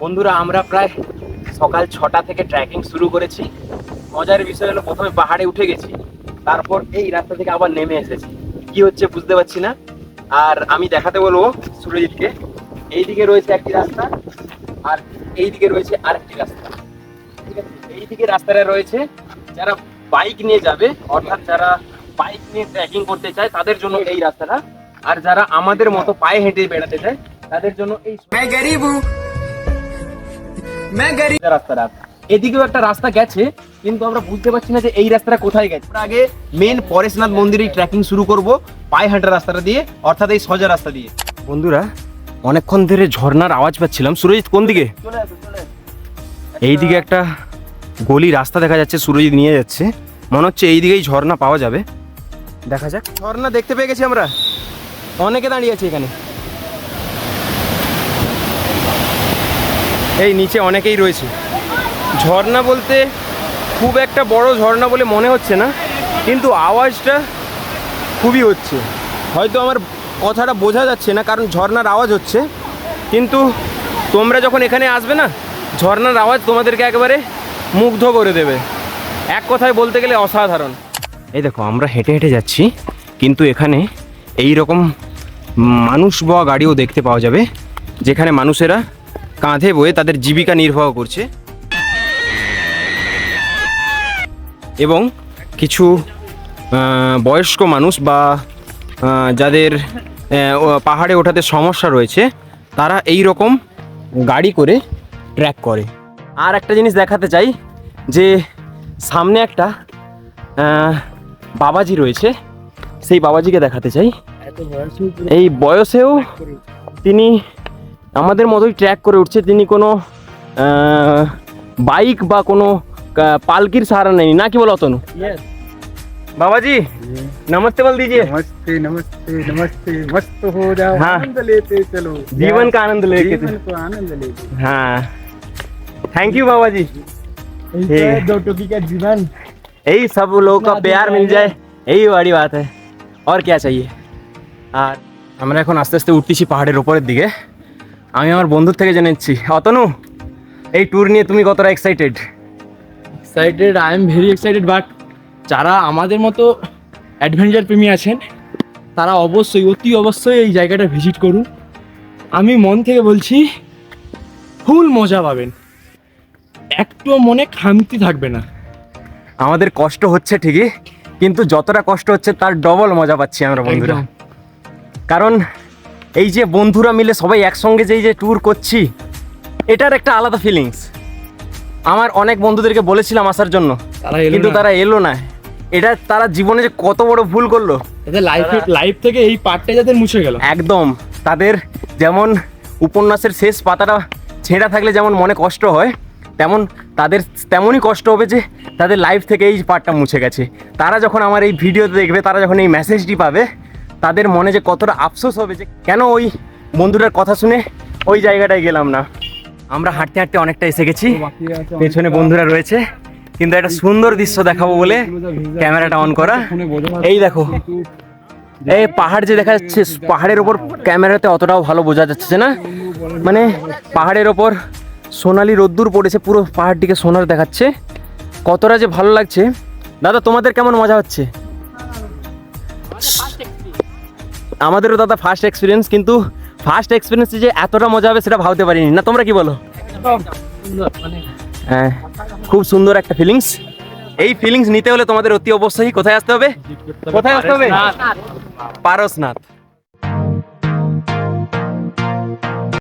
বন্ধুরা আমরা প্রায় সকাল 6টা থেকে ট্রেকিং শুরু করেছি। মজার বিষয় হলো প্রথমে পাহাড়ে উঠে গেছি, তারপর এই রাস্তা থেকে আবার নেমে এসেছি। কি হচ্ছে বুঝতে পারছি না। আর আমি দেখাতে বলবো সুরজিৎকে, এইদিকে রয়েছে একটি রাস্তা আর এইদিকে রয়েছে আরেকটি রাস্তা। ঠিক আছে, এইদিকে রাস্তাটা রয়েছে যারা বাইক নিয়ে যাবে, অর্থাৎ যারা বাইক নিয়ে ট্রেকিং করতে চায় তাদের জন্য এই রাস্তাটা, আর যারা আমাদের মতো পায়ে হেঁটে বেড়াতে চায় তাদের জন্য এই রাস্তাটা। এদিকেও একটা রাস্তা গেছে, কিন্তু আমরা বুঝতে পারছি না যে এই রাস্তাটা কোথায় গেছে। আমরা আগে মেন পরেশনাথ মন্দিরে ট্রেকিং শুরু করব পায়ে হাঁটার রাস্তাটা দিয়ে, অর্থাৎ এই সোজা রাস্তা দিয়ে। বন্ধুরা অনেকক্ষণ ধরে ঝর্ণার আওয়াজ পাচ্ছিলাম। সুরজিৎ কোন দিকে? এইদিকে একটা গলি রাস্তা দেখা যাচ্ছে, সুরজিৎ নিয়ে যাচ্ছে, মনে হচ্ছে এই দিকেই ঝর্ণা পাওয়া যাবে। দেখা যাক। ঝর্ণা দেখতে পেয়ে গেছি আমরা, অনেকে দাঁড়িয়ে আছে এখানে। এই নিচে অনেকেই রয়েছে। ঝর্ণা বলতে খুব একটা বড় ঝর্ণা বলে মনে হচ্ছে না, কিন্তু আওয়াজটা খুবই হচ্ছে। হয়তো আমার কথাটা বোঝা যাচ্ছে না কারণ ঝর্ণার আওয়াজ হচ্ছে, কিন্তু তোমরা যখন এখানে আসবে না, ঝর্ণার আওয়াজ তোমাদেরকে একেবারে মুগ্ধ করে দেবে। এক কথায় বলতে গেলে অসাধারণ। এই দেখো আমরা হেঁটে হেঁটে যাচ্ছি, কিন্তু এখানে এই রকম মানুষ বওয়া গাড়িও দেখতে পাওয়া যাবে, যেখানে মানুষেরা কাঁধে বয়ে তাদের জীবিকা নির্বাহ করছে। এবং কিছু বয়স্ক মানুষ বা যাদের পাহাড়ে ওঠাতে সমস্যা রয়েছে, তারা এই রকম গাড়ি করে ট্র্যাক করে। আর একটা জিনিস দেখাতে চাই, যে সামনে একটা বাবাজি রয়েছে, সেই বাবাজিকে দেখাতে চাই। এই বয়সেও তিনি আমাদের মতোই ট্র্যাক করে উঠছে। তিনি কোনো বাইক বা কোনো पालकी सहारा नहीं ना, कि बोलो तनु? बाबा जी नमस्ते बोल दीजिए। नमस्ते नमस्ते नमस्ते, मस्त हो जाओ। हाँ। आनंद लेते चलो, जीवन का आनंद लेके। जीवन को आनंद लेते। हाँ थैंक यू बाबा जी। दो टोकी का जीवन, यही सब लोगों का प्यार मिल जाए, यही बड़ी बात है, और क्या चाहिए। আর আমরা এখন আস্তে আস্তে উঠতেছি পাহাড়ের উপরের দিকে। আমি আমার বন্ধুর থেকে জেনেছি, অতনু এই ট্যুর নিয়ে তুমি কতটা excited? Excited, I am very excited. But যারা আমাদের মতো অ্যাডভেঞ্চার প্রেমী আছেন, তারা অবশ্যই অতি অবশ্যই এই জায়গাটা ভিজিট করুন। আমি মন থেকে বলছি, ফুল মজা পাবেন, একটুও মনে খামতি থাকবে না। আমাদের কষ্ট হচ্ছে ঠিকই, কিন্তু যতটা কষ্ট হচ্ছে তার ডবল মজা পাচ্ছি আমরা বন্ধুরা। কারণ এই যে বন্ধুরা মিলে সবাই একসঙ্গে যে ট্যুর করছি, এটার একটা আলাদা ফিলিংস। আমার অনেক বন্ধুদেরকে বলেছিলাম আসার জন্য, কিন্তু তারা এলো না। এটা তারা জীবনে যে কত বড় ভুল করলো, এদের লাইফ থেকে এই পার্টটা যাদের মুছে গেল একদম। তাদের যেমন উপন্যাসের শেষ পাতাটা ছেঁড়া থাকলে যেমন মনে কষ্ট হয়, তেমন তাদের তেমনই কষ্ট হবে যে তাদের লাইফ থেকে এই পার্টটা মুছে গেছে। তারা যখন আমার এই ভিডিওতে দেখবে, তারা যখন এই মেসেজটি পাবে, তাদের মনে যে কতটা আফসোস হবে যে কেন ওই বন্ধুটার কথা শুনে ওই জায়গাটায় গেলাম না। আমরা হাঁটতে হাঁটতে অনেকটা এসে গেছি, পেছনে বন্ধুরা রয়েছে, কিন্তু একটা সুন্দর দৃশ্য দেখাবো বলে ক্যামেরাটা অন করা। এই দেখো, এই পাহাড় যে দেখা যাচ্ছে, পাহাড়ের ওপর ক্যামেরাতে অতটাও ভালো বোঝা যাচ্ছে না, মানে পাহাড়ের ওপর সোনালি রোদ্দুর পড়েছে, পুরো পাহাড়টিকে সোনার দেখাচ্ছে। কতটা যে ভালো লাগছে। দাদা তোমাদের কেমন মজা হচ্ছে? আমাদেরও দাদা ফার্স্ট এক্সপিরিয়েন্স, কিন্তু ফার্স্ট এক্সপিরিয়েন্সে যে এতটা মজা হবে সেটা ভাবতে পারিনি। না তোমরা কি বলো? হ্যাঁ, খুব সুন্দর একটা ফিলিংস। এই ফিলিংস নিতে হলে তোমাদের অতি অবশ্যই কোথায় আসতে হবে? কোথায় আসতে হবে? পারসনাথ।